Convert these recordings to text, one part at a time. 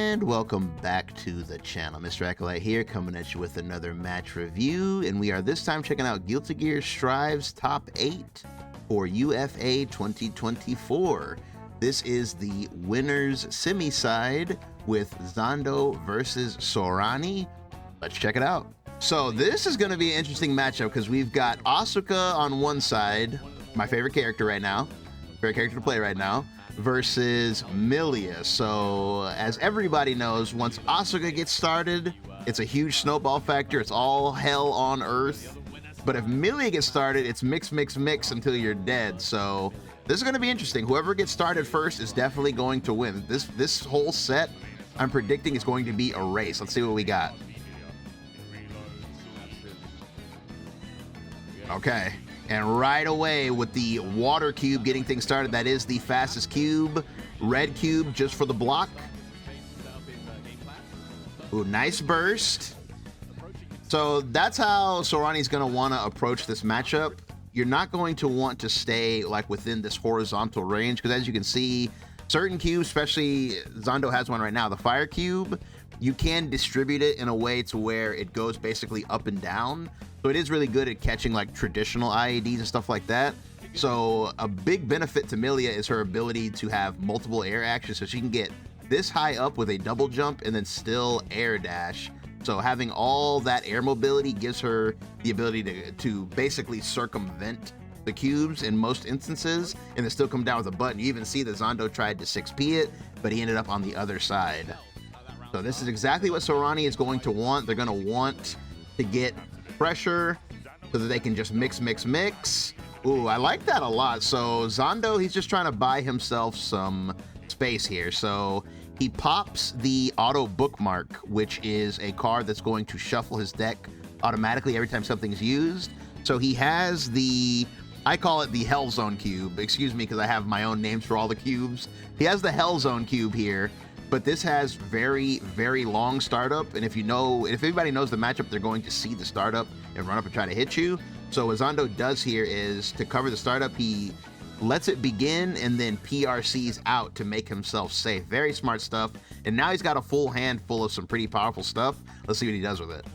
And welcome back to the channel. Mr. Acolyte here, coming at you with another match review, and we are this time checking out Guilty Gear Strive's top 8 for UFA 2024. This is the winners semi side with Zando versus Sorani. Let's check it out. So this is going to be an interesting matchup because we've got Asuka on one side, my favorite character right now, favorite character to play right now, versus Milia. So as everybody knows, once Asuka gets started, it's a huge snowball factor. It's all hell on earth. But if Milia gets started, it's mix, mix, mix until you're dead. So this is going to be interesting. Whoever gets started first is definitely going to win. This whole set, I'm predicting, is going to be a race. Let's see what we got. Okay. And right away with the water cube getting things started, that is the fastest cube. Red cube just for the block. Ooh, nice burst. So that's how Sorani's going to want to approach this matchup. You're not going to want to stay like within this horizontal range because as you can see, certain cubes, especially Zando has one right now, the fire cube, you can distribute it in a way to where it goes basically up and down. So it is really good at catching like traditional IEDs and stuff like that. So a big benefit to Milia is her ability to have multiple air actions. So she can get this high up with a double jump and then still air dash. So having all that air mobility gives her the ability to basically circumvent the cubes in most instances and then still come down with a button. You even see that Zando tried to 6P it, but he ended up on the other side. So this is exactly what Sorani is going to want. They're going to want to get pressure so that they can just mix, mix, mix. Ooh, I like that a lot. So Zando, he's just trying to buy himself some space here. So he pops the auto bookmark, which is a card that's going to shuffle his deck automatically every time something's used. So he has the, I call it the Hell Zone cube. Excuse me, because I have my own names for all the cubes. He has the Hell Zone cube here, but this has very, very long startup. And if everybody knows the matchup, they're going to see the startup and run up and try to hit you. So what Zando does here is to cover the startup, he lets it begin and then PRCs out to make himself safe. Very smart stuff. And now he's got a full hand full of some pretty powerful stuff. Let's see what he does with it.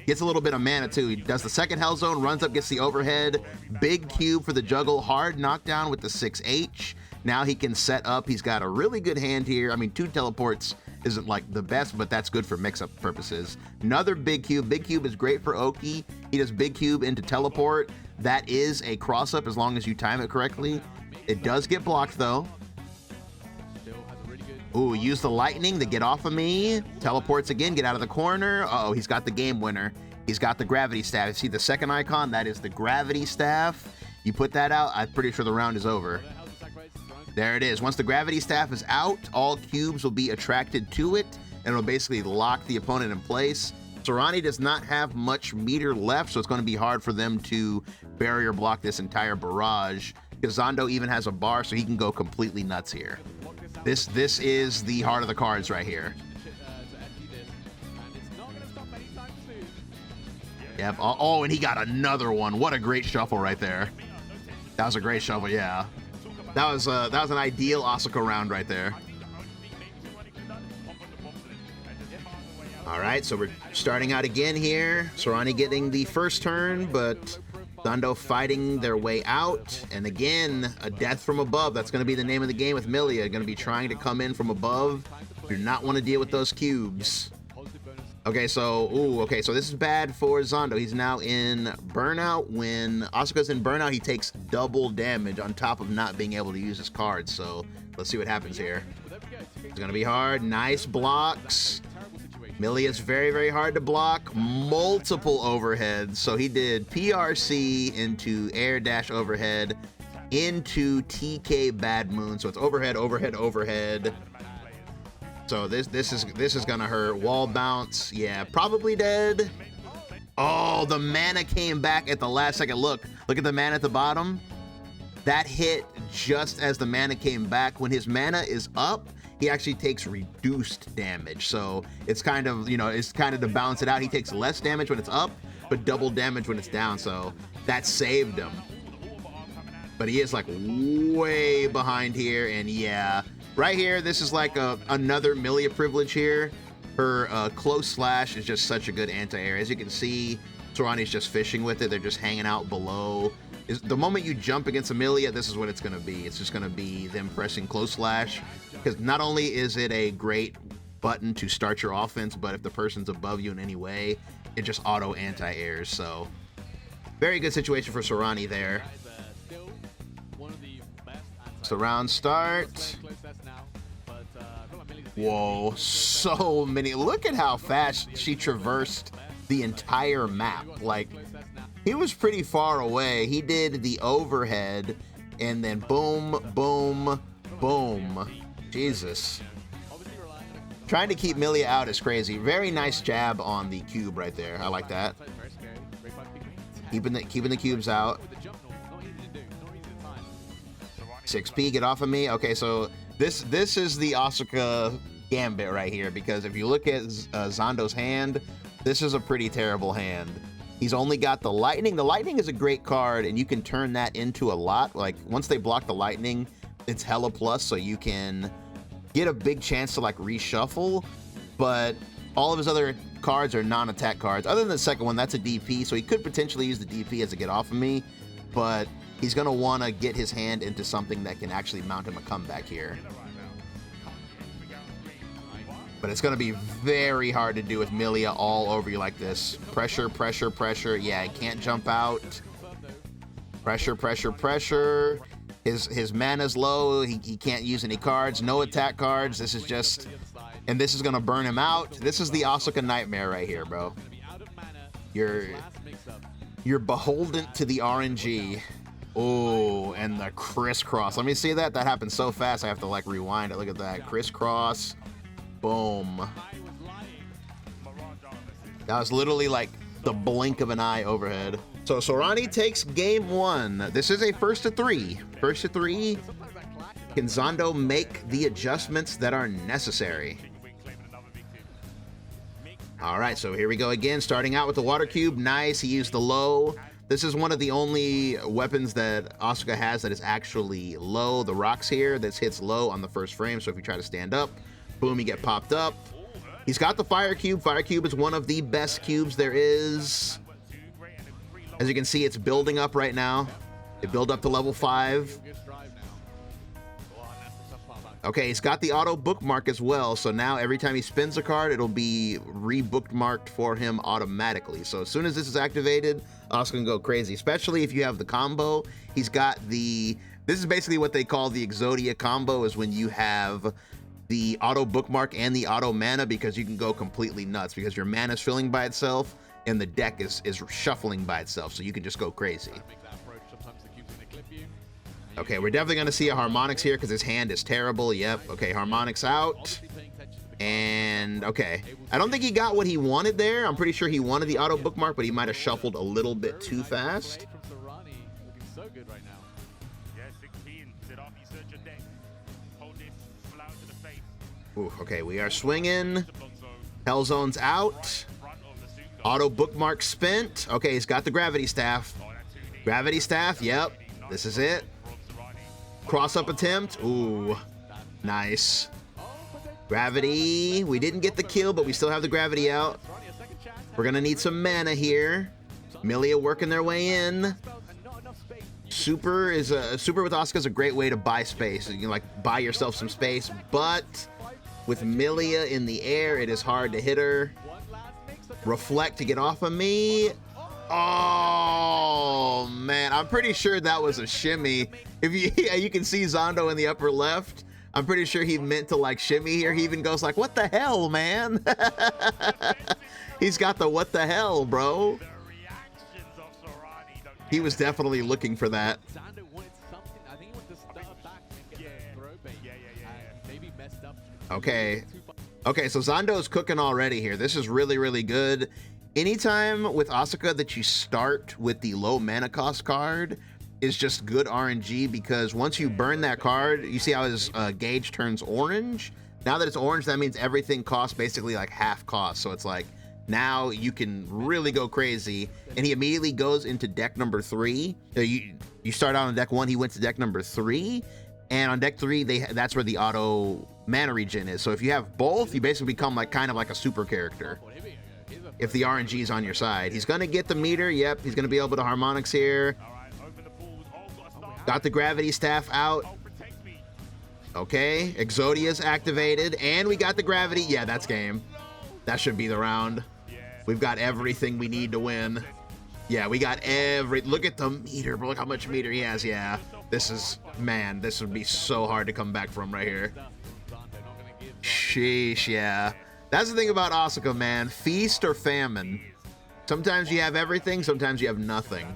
Gets a little bit of mana too. He does the second Hell Zone, runs up, gets the overhead. Big cube for the juggle. Hard knockdown with the 6H. Now he can set up. He's got a really good hand here. I mean, 2 teleports isn't like the best, but that's good for mix-up purposes. Another big cube. Big cube is great for Oki. He does big cube into teleport. That is a cross-up as long as you time it correctly. It does get blocked, though. Ooh, use the lightning to get off of me. Teleports again, get out of the corner. Uh-oh, he's got the game winner. He's got the gravity staff. You see the second icon? That is the gravity staff. You put that out, I'm pretty sure the round is over. There it is. Once the gravity staff is out, all cubes will be attracted to it, and it'll basically lock the opponent in place. Sorani does not have much meter left, so it's going to be hard for them to barrier block this entire barrage, because Zando even has a bar, so he can go completely nuts here. This is the heart of the cards right here. Yep. Oh, and he got another one. What a great shuffle right there. That was a great shuffle, yeah. That was an ideal Asuka round right there. All right, so we're starting out again here. Sorani getting the first turn, but Zando fighting their way out. And again, a death from above. That's going to be the name of the game with Milia. Going to be trying to come in from above. Do not want to deal with those cubes. Okay, so, so this is bad for Zando. He's now in burnout. When Asuka's in burnout, he takes double damage on top of not being able to use his cards. So let's see what happens here. It's going to be hard. Nice blocks. Milia's very, very hard to block. Multiple overheads. So he did PRC into air dash overhead into TK Bad Moon. So it's overhead, overhead, overhead. So this is gonna hurt. Wall bounce. Yeah, probably dead. Oh, the mana came back at the last second. Look at the mana at the bottom. That hit just as the mana came back. When his mana is up, he actually takes reduced damage. So it's kind of, it's kind of to balance it out. He takes less damage when it's up, but double damage when it's down. So that saved him. But he is like way behind here. And yeah, Right here, this is like another Millia privilege here. Her close slash is just such a good anti-air. As you can see, Sorani's just fishing with it. They're just hanging out below. The moment you jump against Amelia, this is what it's going to be. It's just going to be them pressing close slash, because not only is it a great button to start your offense, but if the person's above you in any way, it just auto anti-airs. So very good situation for Sorani there. So round start. Whoa, so many. Look at how fast she traversed the entire map. Like, he was pretty far away. He did the overhead and then boom, boom, boom. Jesus. Trying to keep Millia out is crazy. Very nice jab on the cube right there. I like that. Keeping the cubes out. 6P, get off of me. Okay, so this is the Asuka gambit right here, because if you look at Zando's hand, this is a pretty terrible hand. He's only got the lightning. The lightning is a great card, and you can turn that into a lot. Like, once they block the lightning, it's hella plus, so you can get a big chance to like reshuffle. But all of his other cards are non-attack cards. Other than the second one, that's a DP, so he could potentially use the DP as a get off of me, but he's gonna wanna get his hand into something that can actually mount him a comeback here. But it's gonna be very hard to do with Millia all over you like this. Pressure, pressure, pressure. Yeah, he can't jump out. Pressure, pressure, pressure. His mana's low. He can't use any cards. No attack cards. This is just, and this is gonna burn him out. This is the Asuka nightmare right here, bro. You're beholden to the RNG. Oh, and the crisscross. Let me see that. That happened so fast. I have to like rewind it. Look at that. Crisscross. Boom. That was literally like the blink of an eye overhead. So Sorani takes game one. This is a first to three. First to three. Can Zando make the adjustments that are necessary? All right, so here we go again. Starting out with the water cube. Nice. He used the low. This is one of the only weapons that Asuka has that is actually low. The rocks here, this hits low on the first frame. So if you try to stand up, boom, you get popped up. He's got the fire cube. Fire cube is one of the best cubes there is. As you can see, it's building up right now. It built up to level 5. Okay, he's got the auto bookmark as well. So now every time he spins a card, it'll be re-bookmarked for him automatically. So as soon as this is activated, Asuka can go crazy, especially if you have the combo. He's got the, this is basically what they call the Exodia combo, is when you have the auto bookmark and the auto mana, because you can go completely nuts because your mana is filling by itself and the deck is shuffling by itself, so you can just go crazy. Okay, we're definitely going to see a harmonics here because his hand is terrible. Yep. Okay, harmonics out. And okay, I don't think he got what he wanted there. I'm pretty sure he wanted the auto bookmark, but he might have shuffled a little bit too fast. Ooh, okay, we are swinging. Hellzone's out. Auto bookmark spent. Okay, he's got the gravity staff. Gravity staff, yep. This is it. Cross up attempt. Ooh, nice. Gravity. We didn't get the kill, but we still have the gravity out. We're gonna need some mana here. Millia working their way in. Super is a super with Asuka is a great way to buy space. You can like buy yourself some space, but with Millia in the air, it is hard to hit her. Reflect to get off of me. Oh man, I'm pretty sure that was a shimmy. If you you can see Zando in the upper left. I'm pretty sure he meant to like shimmy here. He even goes like, "What the hell, man?" He's got the "what the hell, bro." He was definitely looking for that. Okay. Okay, so Zando's cooking already here. This is really, really good. Anytime with Asuka that you start with the low mana cost card is just good RNG, because once you burn that card, you see how his gauge turns orange? Now that it's orange, that means everything costs basically like half cost. So it's like, now you can really go crazy. And he immediately goes into deck number 3. You start out on deck 1, he went to deck number 3. And on deck 3, that's where the auto mana regen is. So if you have both, you basically become like kind of like a super character. If the RNG is on your side, he's gonna get the meter. Yep, he's gonna be able to harmonics here. Got the gravity staff out. Okay, Exodia's activated, and we got the gravity. Yeah, that's game. That should be the round. We've got everything we need to win. Yeah, we got look at the meter, bro. Look how much meter he has. Yeah, this is, man, this would be so hard to come back from right here. Sheesh, yeah. That's the thing about Asuka, man. Feast or famine. Sometimes you have everything, sometimes you have nothing.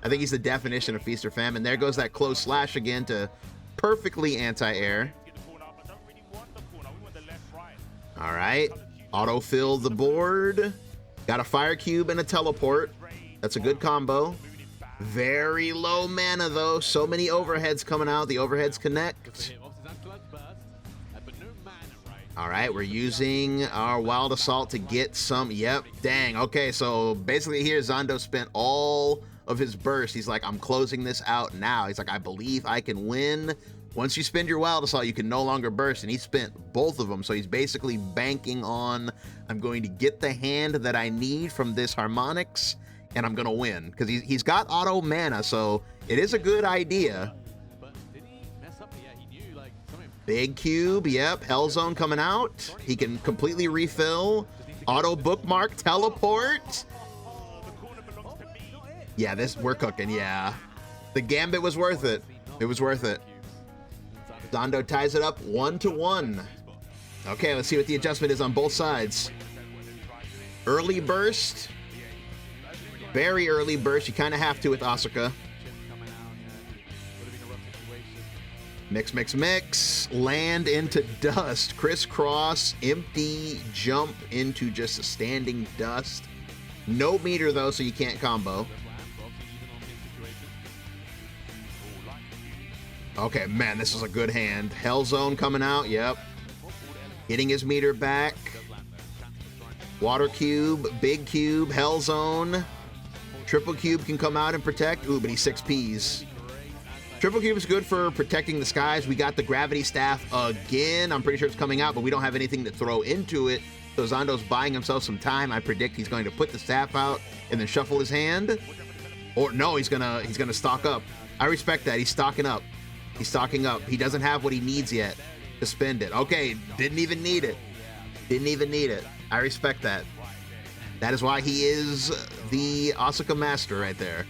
I think he's the definition of feast or famine. There goes that close slash again to perfectly anti-air. All right, autofill the board. Got a fire cube and a teleport. That's a good combo. Very low mana though. So many overheads coming out. The overheads connect. All right, we're using our Wild Assault to get some. Yep, dang. Okay, so basically here Zando spent all of his burst. He's like, I'm closing this out now. He's like, I believe I can win. Once you spend your Wild Assault, you can no longer burst, and he spent both of them. So he's basically banking on, I'm going to get the hand that I need from this harmonics, and I'm gonna win, because he's got auto mana, so it is a good idea. Big cube, yep, Hell Zone coming out. He can completely refill. Auto bookmark, teleport. Yeah, we're cooking, yeah. The Gambit was worth it. It was worth it. Zando ties it up 1-1. Okay, let's see what the adjustment is on both sides. Early burst. Very early burst. You kind of have to with Asuka. Mix, mix, mix. Land into dust. Crisscross. Empty jump into just a standing dust. No meter, though, so you can't combo. Okay, man, this is a good hand. Hell Zone coming out, yep. Getting his meter back. Water Cube, Big Cube, Hell Zone. Triple Cube can come out and protect. Ooh, but he's 6Ps. Triple Cube is good for protecting the skies. We got the Gravity Staff again. I'm pretty sure it's coming out, but we don't have anything to throw into it. So Zando's buying himself some time. I predict he's going to put the staff out and then shuffle his hand. Or no, he's gonna stock up. I respect that. He's stocking up. He's stocking up. He doesn't have what he needs yet to spend it. Okay, didn't even need it. Didn't even need it. I respect that. That is why he is the Asuka master right there.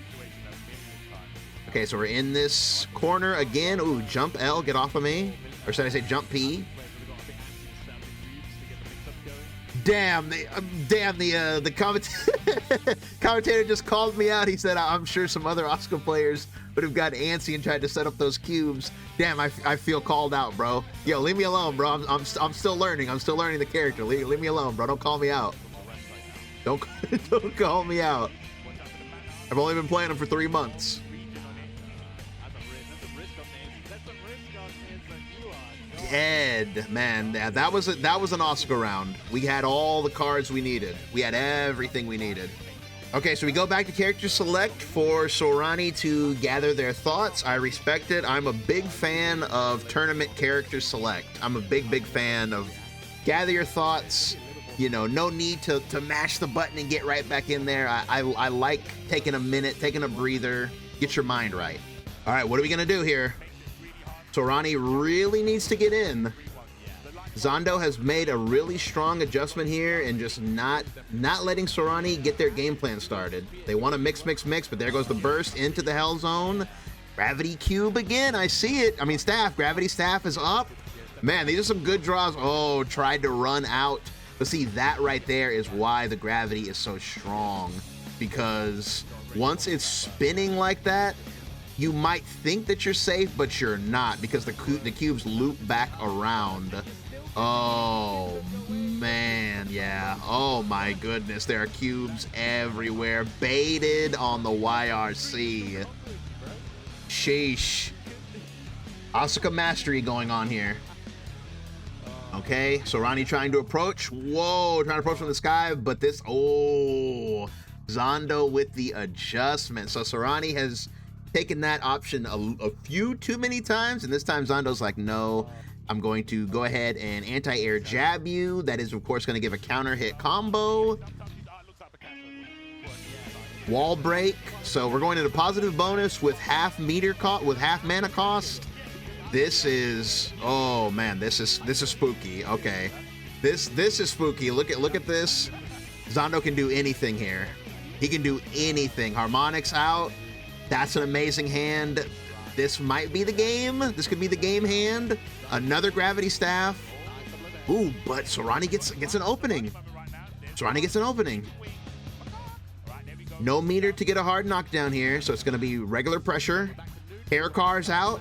Okay, so we're in this corner again. Ooh, jump L, get off of me. Or should I say jump P? Damn, the commentator just called me out. He said, I'm sure some other Asuka players would have got antsy and tried to set up those cubes. Damn, I feel called out, bro. Yo, leave me alone, bro. I'm still learning. I'm still learning the character. Leave me alone, bro. Don't call me out. Don't call me out. I've only been playing him for 3 months. Dead, man. That was an Asuka round. We had all the cards we needed. We had everything we needed. Okay, so we go back to character select for Sorani to gather their thoughts. I respect it. I'm a big fan of tournament character select. I'm a big fan of gather your thoughts. You know, no need to mash the button and get right back in there. I like taking a minute, taking a breather, get your mind right. All right, what are we gonna do here? Sorani really needs to get in. Zando has made a really strong adjustment here and just not letting Sorani get their game plan started. They want to mix, but there goes the burst into the Hell Zone. Gravity Cube again, I see it. I mean, staff, Gravity Staff is up. Man, these are some good draws. Oh, tried to run out. But see, that right there is why the gravity is so strong. Because once it's spinning like that, you might think that you're safe, but you're not, because the cubes loop back around. Oh, man, yeah. Oh, my goodness. There are cubes everywhere. Baited on the YRC. Sheesh. Asuka mastery going on here. Okay, Sorani trying to approach. Whoa, trying to approach from the sky, but this, oh, Zando with the adjustment. So Sorani has taken that option a few too many times, and this time Zando's like, no, I'm going to go ahead and anti-air jab you. That is, of course, going to give a counter hit combo. Wall break. So we're going into positive bonus with half mana cost. This is, oh man, this is spooky. Okay, this is spooky. Look at this. Zando can do anything here. He can do anything. Harmonics out. That's an amazing hand. This might be the game. This could be the game hand. Another gravity staff. Ooh, but Sorani gets an opening. Sorani gets an opening. No meter to get a hard knockdown here, so it's going to be regular pressure. Air cars out.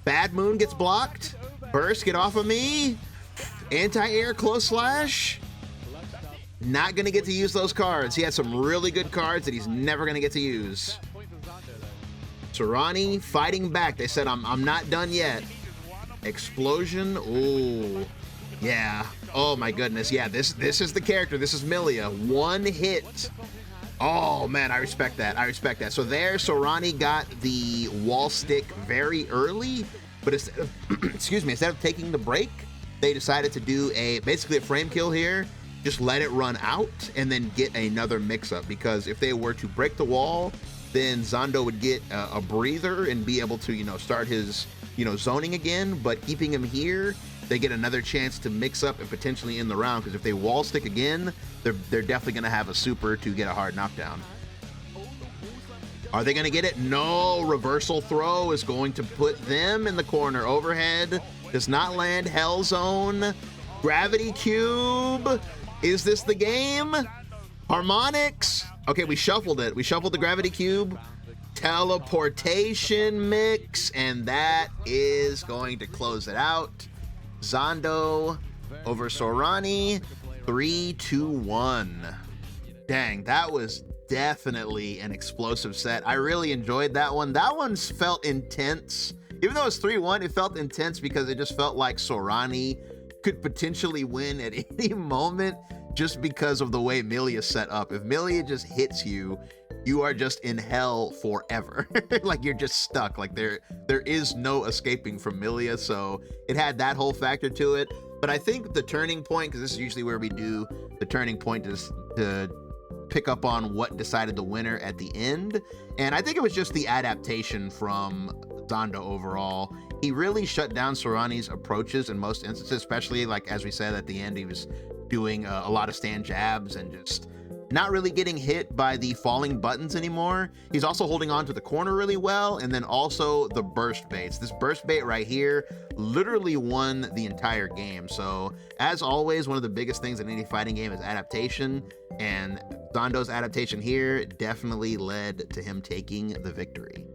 Bad Moon gets blocked. Burst, get off of me. Anti-air close slash. Not going to get to use those cards. He has some really good cards that he's never going to get to use. Sorani fighting back. They said, I'm not done yet. Explosion. Ooh. Yeah. Oh my goodness. Yeah, this is the character. This is Milia. One hit. Oh man, I respect that. I respect that. So there, Sorani got the wall stick very early, but instead of, excuse me, instead of taking the break, they decided to do basically a frame kill here. Just let it run out and then get another mix-up, because if they were to break the wall, then Zando would get a breather and be able to, start his, zoning again. But keeping him here, they get another chance to mix up and potentially end the round, because if they wall stick again, they're definitely going to have a super to get a hard knockdown. Are they going to get it? No. Reversal throw is going to put them in the corner. Overhead does not land. Hell zone. Gravity cube. Is this the game? Harmonics. Okay, we shuffled it. We shuffled the gravity cube. Teleportation mix, and that is going to close it out. Zando over Sorani, 3-2-1. Dang, that was definitely an explosive set. I really enjoyed that one. That one felt intense. Even though it's 3-1, it felt intense because it just felt like Sorani could potentially win at any moment just because of the way Milia set up. If Milia just hits you, you are just in hell forever. Like, you're just stuck. Like, there is no escaping from Milia, so it had that whole factor to it. But I think the turning point, because this is usually where we do the turning point to pick up on what decided the winner at the end, and I think it was just the adaptation from Zando overall. He really shut down Sorani's approaches in most instances, especially, like, as we said at the end, he was doing a lot of stand jabs and just not really getting hit by the falling buttons anymore. He's also holding on to the corner really well, and then also the burst baits. This burst bait right here literally won the entire game. So as always, one of the biggest things in any fighting game is adaptation, and Zando's adaptation here definitely led to him taking the victory.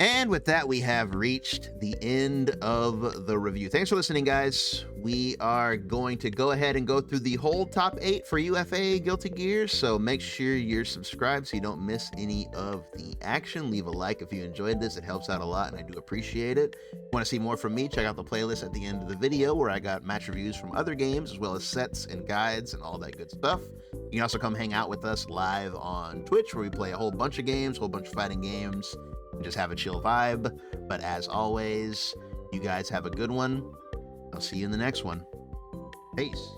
And with that, we have reached the end of the review. Thanks for listening, guys. We are going to go ahead and go through the whole top 8 for UFA Guilty Gear, so make sure you're subscribed so you don't miss any of the action. Leave a like if you enjoyed this. It helps out a lot, and I do appreciate it. If you want to see more from me, check out the playlist at the end of the video where I got match reviews from other games, as well as sets and guides and all that good stuff. You can also come hang out with us live on Twitch, where we play a whole bunch of games, a whole bunch of fighting games, and just have a chill vibe. But as always, you guys have a good one. I'll see you in the next one. Peace.